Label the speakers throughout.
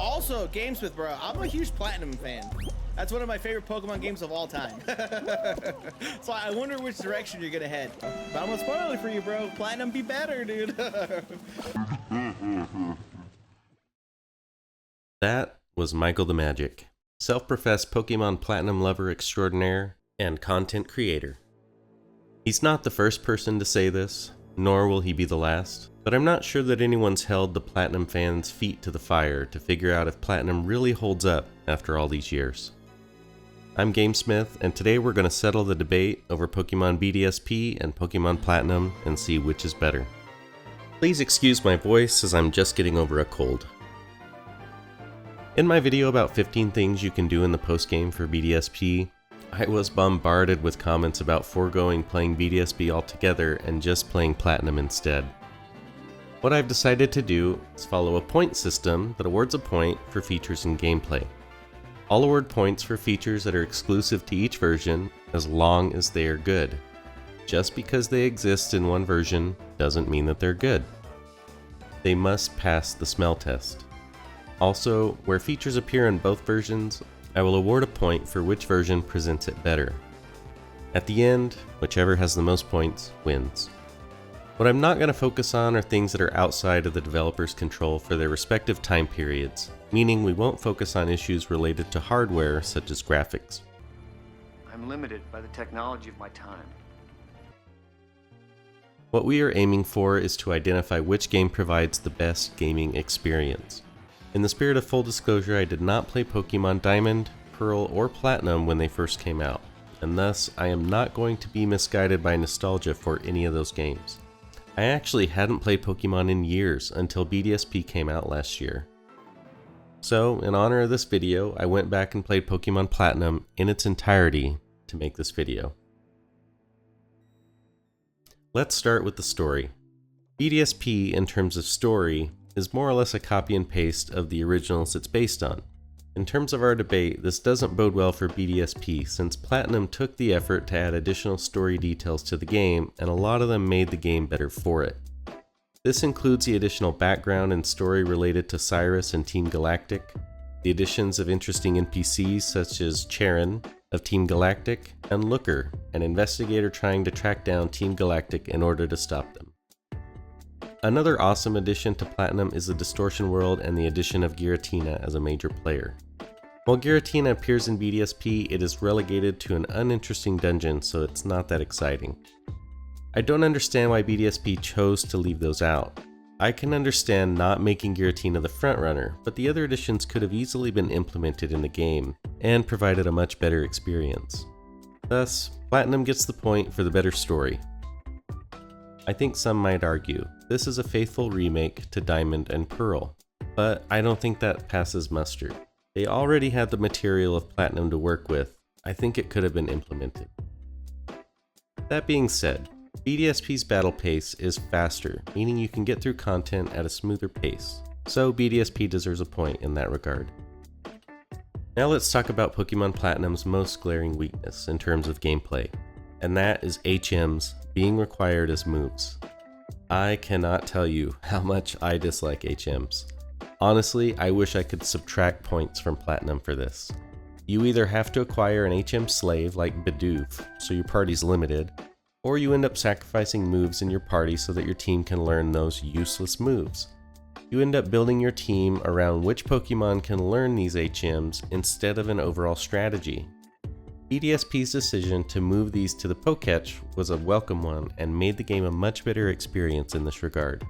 Speaker 1: Also, Gamesmith, bro, I'm a huge Platinum fan. That's one of my favorite Pokemon games of all time. So I wonder which direction you're gonna head. But I'm gonna spoil it for you, bro. Platinum be better, dude.
Speaker 2: That was Michael the Magic, self-professed Pokemon Platinum lover extraordinaire and content creator. He's not the first person to say this, nor will he be the last, but I'm not sure that anyone's held the Platinum fans' feet to the fire to figure out if Platinum really holds up after all these years. I'm Gamesmith, and today we're going to settle the debate over Pokemon BDSP and Pokemon Platinum and see which is better. Please excuse my voice as I'm just getting over a cold. In my video about 15 things you can do in the postgame for BDSP, I was bombarded with comments about foregoing playing BDSP altogether and just playing Platinum instead. What I've decided to do is follow a point system that awards a point for features in gameplay. I'll award points for features that are exclusive to each version as long as they are good. Just because they exist in one version doesn't mean that they're good. They must pass the smell test. Also, where features appear in both versions, I will award a point for which version presents it better. At the end, whichever has the most points wins. What I'm not going to focus on are things that are outside of the developer's control for their respective time periods, meaning we won't focus on issues related to hardware such as graphics.
Speaker 3: I'm limited by the technology of my time.
Speaker 2: What we are aiming for is to identify which game provides the best gaming experience. In the spirit of full disclosure, I did not play Pokemon Diamond, Pearl, or Platinum when they first came out, and thus I am not going to be misguided by nostalgia for any of those games. I actually hadn't played Pokemon in years until BDSP came out last year. So, in honor of this video, I went back and played Pokemon Platinum in its entirety to make this video. Let's start with the story. BDSP, in terms of story, is more or less a copy and paste of the originals it's based on. In terms of our debate, this doesn't bode well for BDSP since Platinum took the effort to add additional story details to the game, and a lot of them made the game better for it. This includes the additional background and story related to Cyrus and Team Galactic, the additions of interesting NPCs such as Charon of Team Galactic, and Looker, an investigator trying to track down Team Galactic in order to stop them. Another awesome addition to Platinum is the Distortion world and the addition of Giratina as a major player. While Giratina appears in BDSP, it is relegated to an uninteresting dungeon, so it's not that exciting. I don't understand why BDSP chose to leave those out. I can understand not making Giratina the frontrunner, but the other additions could have easily been implemented in the game and provided a much better experience. Thus, Platinum gets the point for the better story. I think some might argue, this is a faithful remake to Diamond and Pearl, but I don't think that passes muster. They already had the material of Platinum to work with. I think it could have been implemented. That being said, BDSP's battle pace is faster, meaning you can get through content at a smoother pace, so BDSP deserves a point in that regard. Now let's talk about Pokemon Platinum's most glaring weakness in terms of gameplay, and that is HMs being required as moves. I cannot tell you how much I dislike HMs. Honestly, I wish I could subtract points from Platinum for this. You either have to acquire an HM slave like Bidoof, so your party's limited, or you end up sacrificing moves in your party so that your team can learn those useless moves. You end up building your team around which Pokemon can learn these HMs instead of an overall strategy. BDSP's decision to move these to the Poketch was a welcome one and made the game a much better experience in this regard.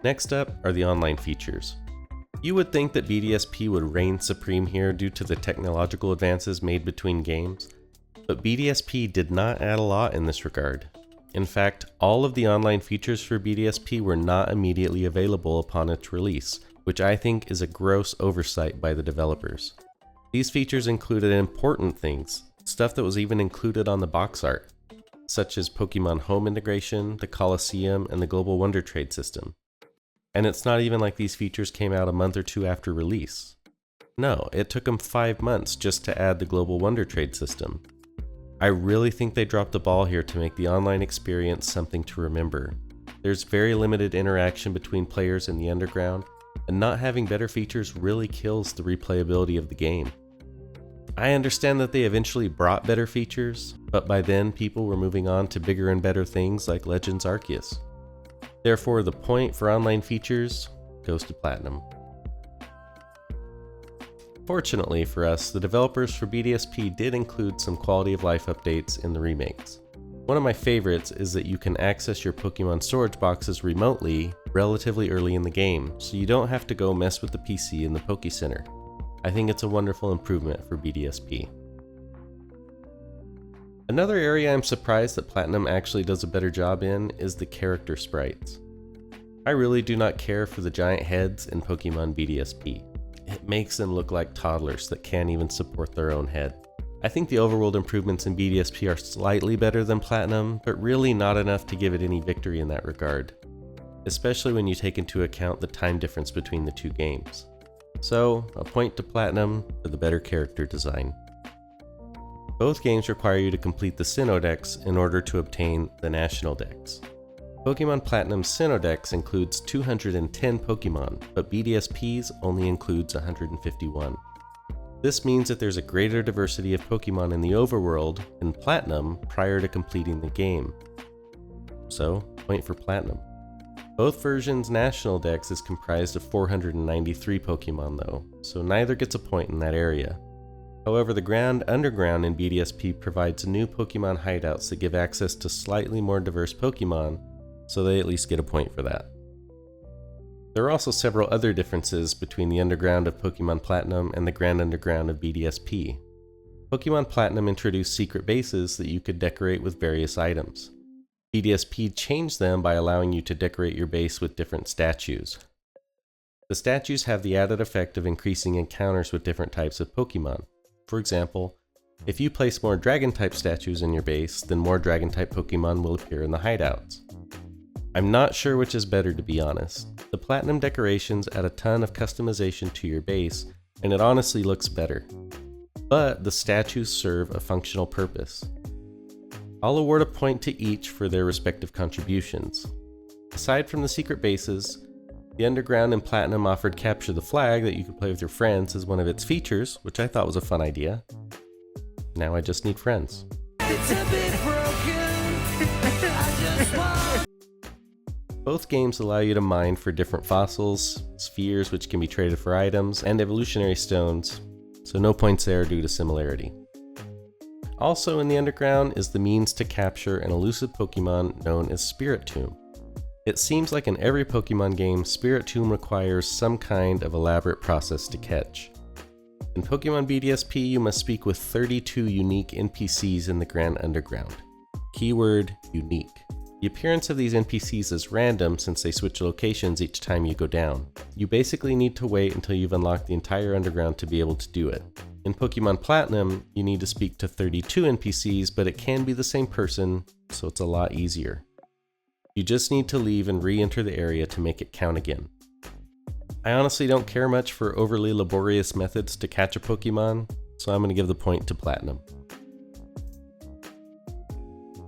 Speaker 2: Next up are the online features. You would think that BDSP would reign supreme here due to the technological advances made between games, but BDSP did not add a lot in this regard. In fact, all of the online features for BDSP were not immediately available upon its release, which I think is a gross oversight by the developers. These features included important things, stuff that was even included on the box art, such as Pokemon Home integration, the Coliseum, and the Global Wonder Trade system. And it's not even like these features came out a month or two after release. No, it took them 5 months just to add the Global Wonder Trade system. I really think they dropped the ball here to make the online experience something to remember. There's very limited interaction between players in the underground, and not having better features really kills the replayability of the game. I understand that they eventually brought better features, but by then people were moving on to bigger and better things like Legends Arceus. Therefore, the point for online features goes to Platinum. Fortunately for us, the developers for BDSP did include some quality of life updates in the remakes. One of my favorites is that you can access your Pokemon storage boxes remotely relatively early in the game, so you don't have to go mess with the PC in the Poke Center. I think it's a wonderful improvement for BDSP. Another area I'm surprised that Platinum actually does a better job in is the character sprites. I really do not care for the giant heads in Pokemon BDSP. It makes them look like toddlers that can't even support their own head. I think the overworld improvements in BDSP are slightly better than Platinum, but really not enough to give it any victory in that regard, especially when you take into account the time difference between the two games. So, a point to Platinum for the better character design. Both games require you to complete the Sinnoh in order to obtain the National Dex. Pokemon Platinum's Sinnoh includes 210 Pokemon, but BDSP's only includes 151. This means that there's a greater diversity of Pokemon in the overworld in Platinum prior to completing the game. So, point for Platinum. Both versions' National Dex is comprised of 493 Pokemon though, so neither gets a point in that area. However, the Grand Underground in BDSP provides new Pokemon hideouts that give access to slightly more diverse Pokemon, so they at least get a point for that. There are also several other differences between the Underground of Pokemon Platinum and the Grand Underground of BDSP. Pokemon Platinum introduced secret bases that you could decorate with various items. BDSP changed them by allowing you to decorate your base with different statues. The statues have the added effect of increasing encounters with different types of Pokemon. For example, if you place more Dragon-type statues in your base, then more Dragon-type Pokemon will appear in the hideouts. I'm not sure which is better, to be honest. The Platinum decorations add a ton of customization to your base, and it honestly looks better. But the statues serve a functional purpose. I'll award a point to each for their respective contributions. Aside from the secret bases, the Underground in Platinum offered Capture the Flag that you could play with your friends as one of its features, which I thought was a fun idea. Now I just need friends. It's a bit broken. I just want... Both games allow you to mine for different fossils, spheres which can be traded for items, and evolutionary stones, so no points there due to similarity. Also in the Underground is the means to capture an elusive Pokemon known as Spiritomb. It seems like in every Pokemon game, Spiritomb requires some kind of elaborate process to catch. In Pokemon BDSP, you must speak with 32 unique NPCs in the Grand Underground. Keyword, unique. The appearance of these NPCs is random since they switch locations each time you go down. You basically need to wait until you've unlocked the entire Underground to be able to do it. In Pokemon Platinum, you need to speak to 32 NPCs, but it can be the same person, so it's a lot easier. You just need to leave and re-enter the area to make it count again. I honestly don't care much for overly laborious methods to catch a Pokemon, so I'm going to give the point to Platinum.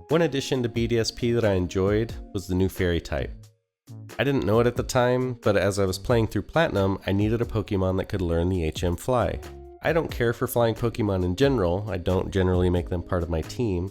Speaker 2: One addition to BDSP that I enjoyed was the new fairy type. I didn't know it at the time, but as I was playing through Platinum, I needed a Pokemon that could learn the HM Fly. I don't care for flying Pokemon in general, I don't generally make them part of my team,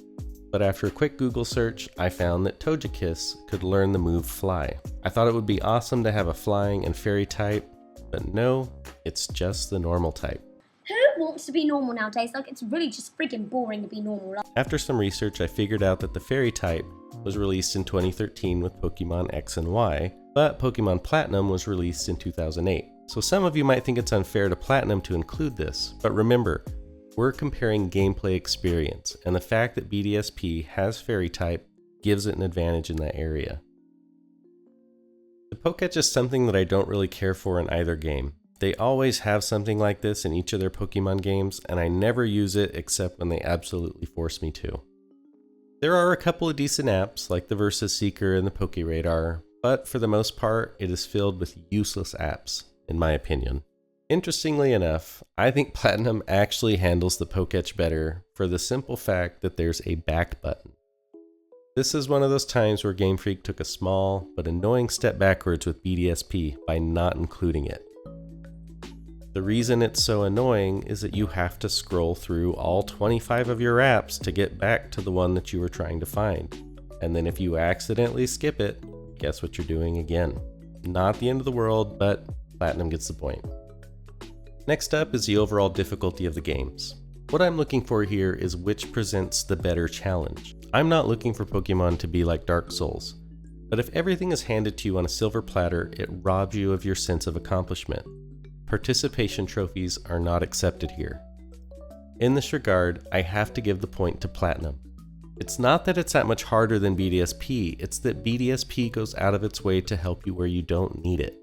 Speaker 2: but after a quick Google search, I found that Togekiss could learn the move Fly. I thought it would be awesome to have a flying and fairy type, but no, it's just the normal type.
Speaker 4: Who wants to be normal nowadays? Like, it's really just freaking boring to be normal.
Speaker 2: After some research, I figured out that the fairy type was released in 2013 with Pokemon X and Y, but Pokemon Platinum was released in 2008. So some of you might think it's unfair to Platinum to include this, but remember, we're comparing gameplay experience, and the fact that BDSP has fairy type gives it an advantage in that area. The Poketch is something that I don't really care for in either game. They always have something like this in each of their Pokemon games, and I never use it except when they absolutely force me to. There are a couple of decent apps, like the Versus Seeker and the Pokeradar, but for the most part, it is filled with useless apps, in my opinion. Interestingly enough, I think Platinum actually handles the Poketch better for the simple fact that there's a back button. This is one of those times where Game Freak took a small but annoying step backwards with BDSP by not including it. The reason it's so annoying is that you have to scroll through all 25 of your apps to get back to the one that you were trying to find. And then if you accidentally skip it, guess what you're doing again. Not the end of the world, but Platinum gets the point. Next up is the overall difficulty of the games. What I'm looking for here is which presents the better challenge. I'm not looking for Pokemon to be like Dark Souls, but if everything is handed to you on a silver platter, it robs you of your sense of accomplishment. Participation trophies are not accepted here. In this regard, I have to give the point to Platinum. It's not that it's that much harder than BDSP, it's that BDSP goes out of its way to help you where you don't need it.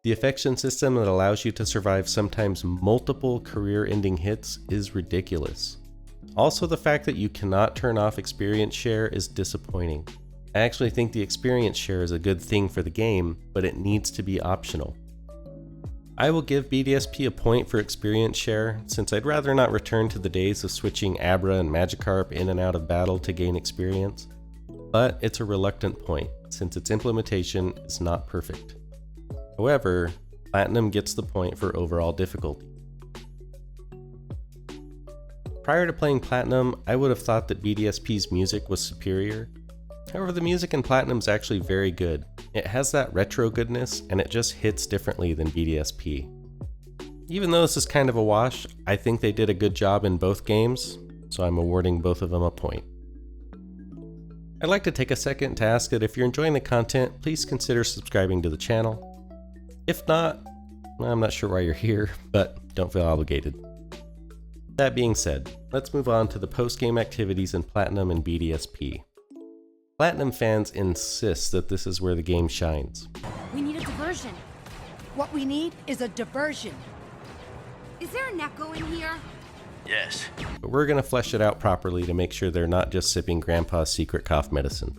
Speaker 2: The affection system that allows you to survive sometimes multiple career-ending hits is ridiculous. Also, the fact that you cannot turn off experience share is disappointing. I actually think the experience share is a good thing for the game, but it needs to be optional. I will give BDSP a point for experience share, since I'd rather not return to the days of switching Abra and Magikarp in and out of battle to gain experience, but it's a reluctant point, since its implementation is not perfect. However, Platinum gets the point for overall difficulty. Prior to playing Platinum, I would have thought that BDSP's music was superior. However, the music in Platinum is actually very good. It has that retro goodness, and it just hits differently than BDSP. Even though this is kind of a wash, I think they did a good job in both games, so I'm awarding both of them a point. I'd like to take a second to ask that if you're enjoying the content, please consider subscribing to the channel. If not, I'm not sure why you're here, but don't feel obligated. That being said, let's move on to the post-game activities in Platinum and BDSP. Platinum fans insist that this is where the game shines.
Speaker 5: We need a diversion.
Speaker 6: What we need is a diversion.
Speaker 5: Is there an echo in here?
Speaker 3: Yes.
Speaker 2: But we're going to flesh it out properly to make sure they're not just sipping Grandpa's secret cough medicine.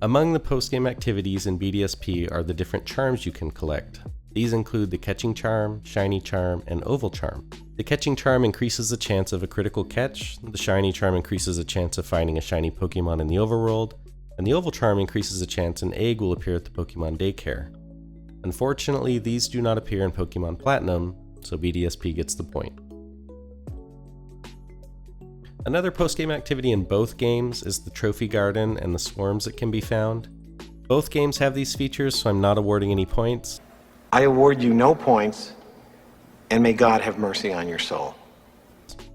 Speaker 2: Among the post-game activities in BDSP are the different charms you can collect. These include the Catching Charm, Shiny Charm, and Oval Charm. The Catching Charm increases the chance of a critical catch, the Shiny Charm increases the chance of finding a shiny Pokemon in the overworld, and the Oval Charm increases the chance an egg will appear at the Pokemon daycare. Unfortunately, these do not appear in Pokemon Platinum, so BDSP gets the point. Another post-game activity in both games is the Trophy Garden and the swarms that can be found. Both games have these features, so I'm not awarding any points.
Speaker 7: I award you no points, and may God have mercy on your soul.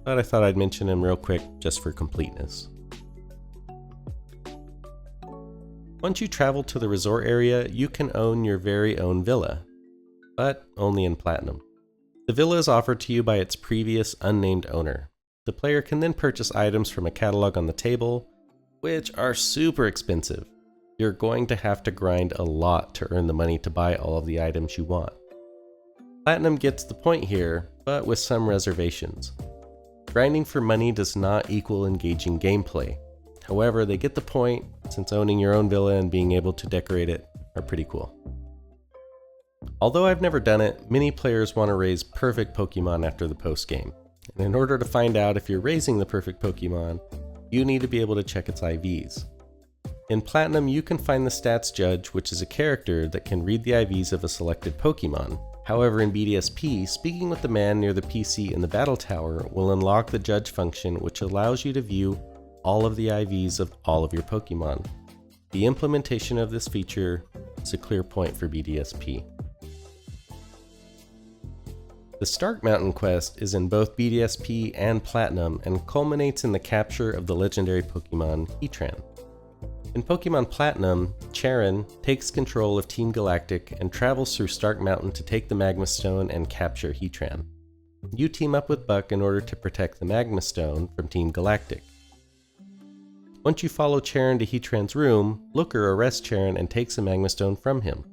Speaker 2: But I thought I'd mention them real quick just for completeness. Once you travel to the resort area, you can own your very own villa, but only in Platinum. The villa is offered to you by its previous unnamed owner. The player can then purchase items from a catalog on the table, which are super expensive. You're going to have to grind a lot to earn the money to buy all of the items you want. Platinum gets the point here, but with some reservations. Grinding for money does not equal engaging gameplay. However, they get the point since owning your own villa and being able to decorate it are pretty cool. Although I've never done it, many players want to raise perfect Pokemon after the post game. And in order to find out if you're raising the perfect Pokemon, you need to be able to check its IVs. In Platinum, you can find the Stats Judge, which is a character that can read the IVs of a selected Pokemon. However, in BDSP, speaking with the man near the PC in the battle tower will unlock the Judge function, which allows you to view all of the IVs of all of your Pokemon. The implementation of this feature is a clear point for BDSP. The Stark Mountain quest is in both BDSP and Platinum and culminates in the capture of the legendary Pokemon Heatran. In Pokemon Platinum, Charon takes control of Team Galactic and travels through Stark Mountain to take the Magma Stone and capture Heatran. You team up with Buck in order to protect the Magma Stone from Team Galactic. Once you follow Charon to Heatran's room, Looker arrests Charon and takes the Magma Stone from him.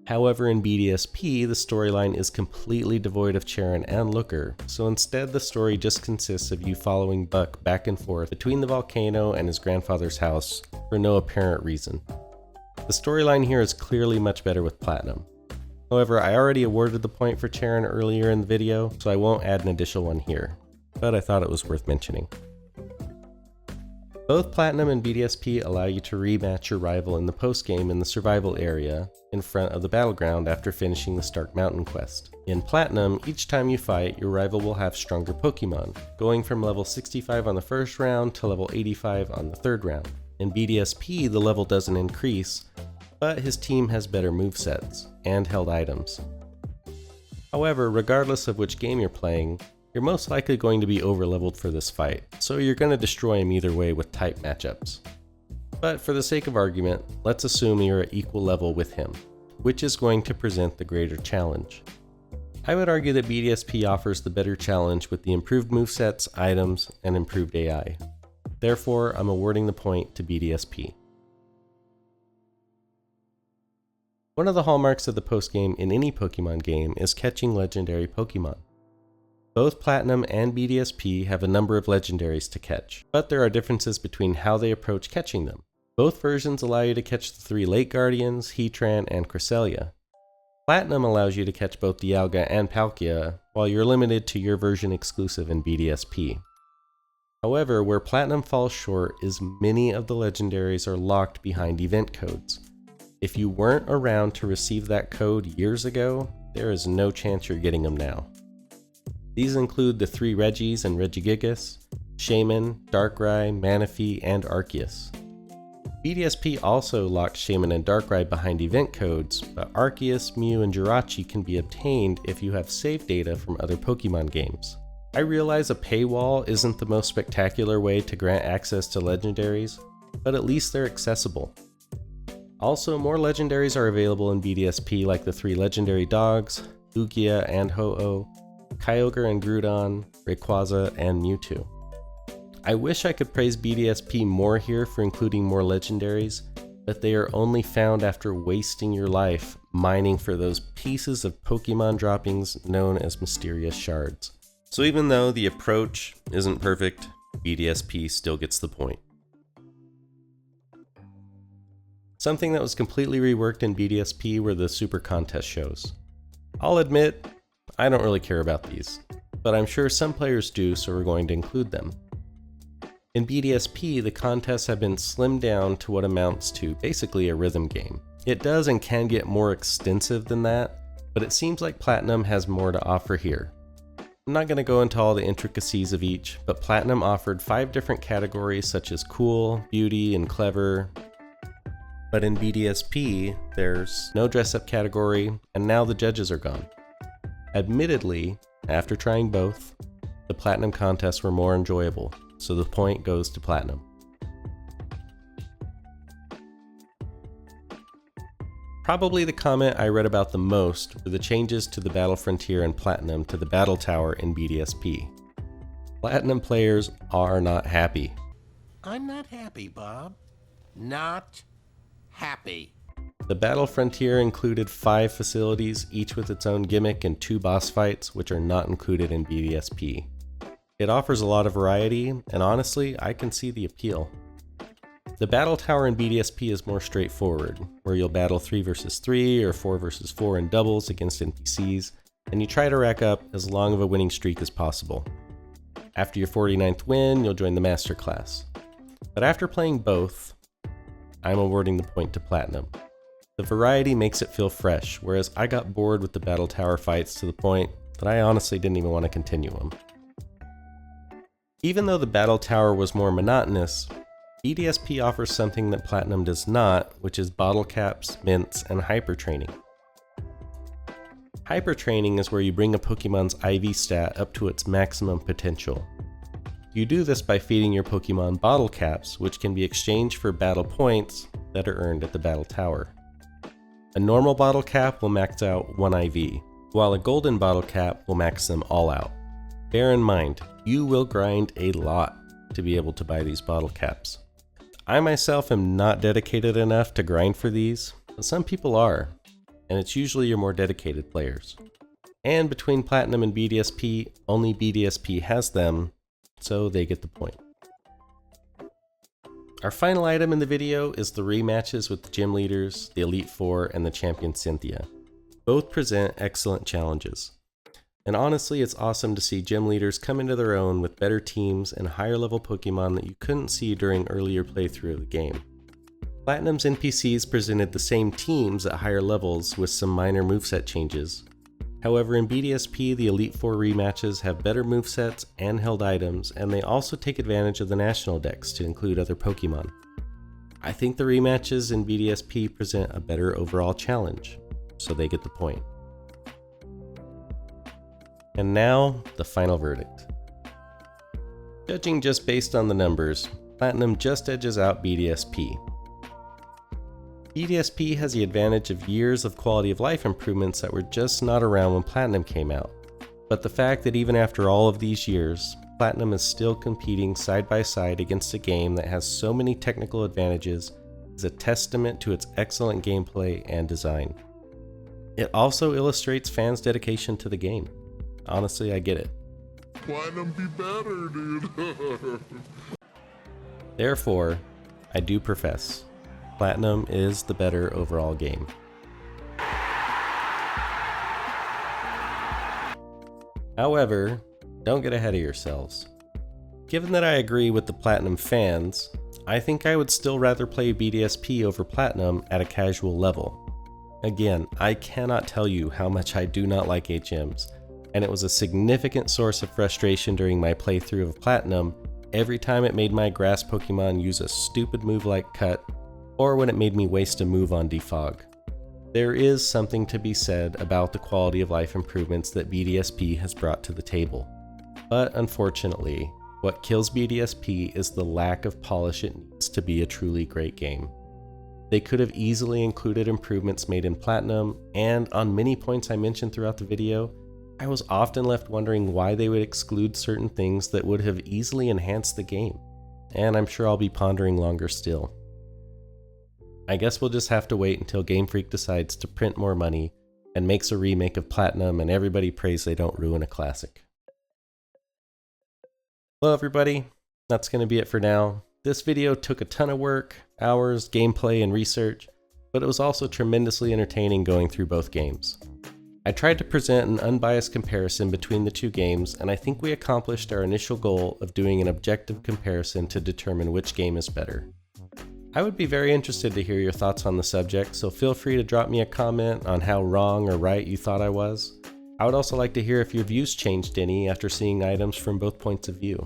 Speaker 2: However, in BDSP, the storyline is completely devoid of Charon and Looker, so instead the story just consists of you following Buck back and forth between the volcano and his grandfather's house for no apparent reason. The storyline here is clearly much better with Platinum. However, I already awarded the point for Charon earlier in the video, so I won't add an additional one here, but I thought it was worth mentioning. Both Platinum and BDSP allow you to rematch your rival in the post-game in the survival area in front of the battleground after finishing the Stark Mountain quest. In Platinum, each time you fight, your rival will have stronger Pokemon, going from level 65 on the first round to level 85 on the third round. In BDSP, the level doesn't increase, but his team has better movesets and held items. However, regardless of which game you're playing, you're most likely going to be overleveled for this fight, so you're going to destroy him either way with type matchups. But for the sake of argument, let's assume you're at equal level with him, which is going to present the greater challenge. I would argue that BDSP offers the better challenge with the improved movesets, items, and improved AI. Therefore, I'm awarding the point to BDSP. One of the hallmarks of the postgame in any Pokemon game is catching legendary Pokemon. Both Platinum and BDSP have a number of legendaries to catch, but there are differences between how they approach catching them. Both versions allow you to catch the 3 Lake Guardians, Heatran, and Cresselia. Platinum allows you to catch both Dialga and Palkia, while you're limited to your version exclusive in BDSP. However, where Platinum falls short is many of the legendaries are locked behind event codes. If you weren't around to receive that code years ago, there is no chance you're getting them now. These include the 3 Regis and Regigigas, Shaman, Darkrai, Manaphy, and Arceus. BDSP also locks Shaman and Darkrai behind event codes, but Arceus, Mew, and Jirachi can be obtained if you have save data from other Pokemon games. I realize a paywall isn't the most spectacular way to grant access to legendaries, but at least they're accessible. Also, more legendaries are available in BDSP like the 3 legendary dogs, Lugia and Ho-Oh, Kyogre and Groudon, Rayquaza, and Mewtwo. I wish I could praise BDSP more here for including more legendaries, but they are only found after wasting your life mining for those pieces of Pokemon droppings known as mysterious shards. So even though the approach isn't perfect, BDSP still gets the point. Something that was completely reworked in BDSP were the Super Contest shows. I'll admit, I don't really care about these, but I'm sure some players do, so we're going to include them. In BDSP, the contests have been slimmed down to what amounts to basically a rhythm game. It does and can get more extensive than that, but it seems like Platinum has more to offer here. I'm not going to go into all the intricacies of each, but Platinum offered 5 different categories such as cool, beauty, and clever. But in BDSP, there's no dress-up category, and now the judges are gone. Admittedly, after trying both, the Platinum contests were more enjoyable, so the point goes to Platinum. Probably the comment I read about the most were the changes to the Battle Frontier in Platinum to the Battle Tower in BDSP. Platinum players are not happy.
Speaker 8: I'm not happy, Bob. Not happy.
Speaker 2: The Battle Frontier included 5 facilities, each with its own gimmick, and 2 boss fights, which are not included in BDSP. It offers a lot of variety, and honestly, I can see the appeal. The Battle Tower in BDSP is more straightforward, where you'll battle 3 vs 3 or 4 vs 4 in doubles against NPCs, and you try to rack up as long of a winning streak as possible. After your 49th win, you'll join the Master Class. But after playing both, I'm awarding the point to Platinum. The variety makes it feel fresh, whereas I got bored with the Battle Tower fights to the point that I honestly didn't even want to continue them. Even though the Battle Tower was more monotonous, BDSP offers something that Platinum does not, which is bottle caps, mints, and hyper training. Hyper training is where you bring a Pokemon's IV stat up to its maximum potential. You do this by feeding your Pokemon bottle caps, which can be exchanged for battle points that are earned at the Battle Tower. A normal bottle cap will max out 1 IV, while a golden bottle cap will max them all out. Bear in mind, you will grind a lot to be able to buy these bottle caps. I myself am not dedicated enough to grind for these, but some people are, and it's usually your more dedicated players. And between Platinum and BDSP, only BDSP has them, so they get the point. Our final item in the video is the rematches with the Gym Leaders, the Elite Four, and the Champion Cynthia. Both present excellent challenges. And honestly, it's awesome to see gym leaders come into their own with better teams and higher level Pokemon that you couldn't see during earlier playthrough of the game. Platinum's NPCs presented the same teams at higher levels with some minor moveset changes. However, in BDSP, the Elite Four rematches have better movesets and held items, and they also take advantage of the National Dex to include other Pokemon. I think the rematches in BDSP present a better overall challenge, so they get the point. And now, the final verdict. Judging just based on the numbers, Platinum just edges out BDSP. BDSP has the advantage of years of quality of life improvements that were just not around when Platinum came out. But the fact that even after all of these years, Platinum is still competing side by side against a game that has so many technical advantages is a testament to its excellent gameplay and design. It also illustrates fans' dedication to the game. Honestly, I get it.
Speaker 9: Platinum be better, dude.
Speaker 2: Therefore, I do profess, Platinum is the better overall game. However, don't get ahead of yourselves. Given that I agree with the Platinum fans, I think I would still rather play BDSP over Platinum at a casual level. Again, I cannot tell you how much I do not like HMs, and it was a significant source of frustration during my playthrough of Platinum every time it made my grass Pokemon use a stupid move like Cut, or when it made me waste a move on Defog. There is something to be said about the quality of life improvements that BDSP has brought to the table. But unfortunately, what kills BDSP is the lack of polish it needs to be a truly great game. They could have easily included improvements made in Platinum, and on many points I mentioned throughout the video, I was often left wondering why they would exclude certain things that would have easily enhanced the game, and I'm sure I'll be pondering longer still. I guess we'll just have to wait until Game Freak decides to print more money and makes a remake of Platinum and everybody prays they don't ruin a classic. Well everybody, that's going to be it for now. This video took a ton of work, hours, gameplay, and research, but it was also tremendously entertaining going through both games. I tried to present an unbiased comparison between the two games, and I think we accomplished our initial goal of doing an objective comparison to determine which game is better. I would be very interested to hear your thoughts on the subject, so feel free to drop me a comment on how wrong or right you thought I was. I would also like to hear if your views changed any after seeing items from both points of view.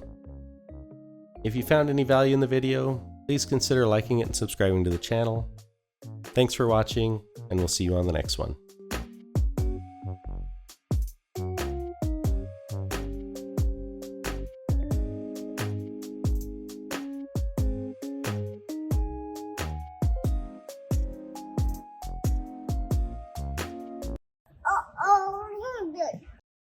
Speaker 2: If you found any value in the video, please consider liking it and subscribing to the channel. Thanks for watching, and we'll see you on the next one.